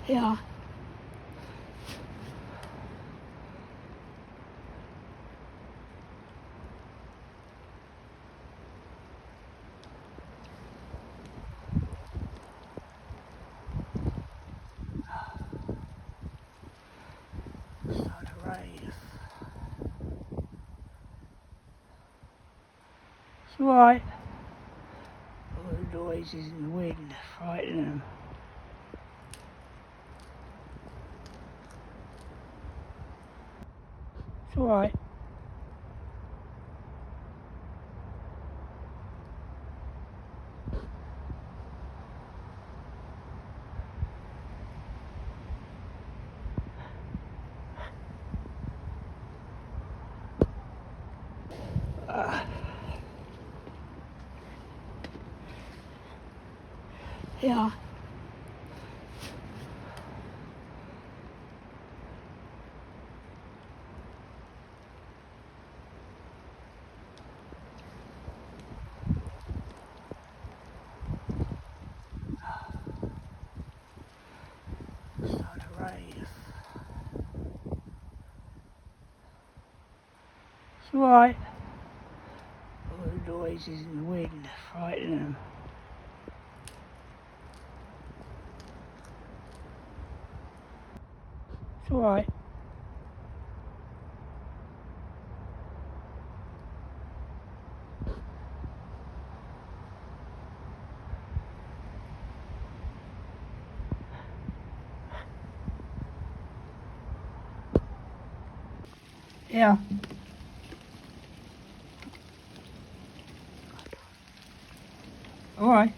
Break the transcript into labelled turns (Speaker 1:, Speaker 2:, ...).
Speaker 1: Yeah. Started to rain. It's alright. All the noises in the wind frightening them. It's alright. Yeah. Started to rain. It's alright. All the noises in the wind frightening them. It's alright. Yeah. Alright.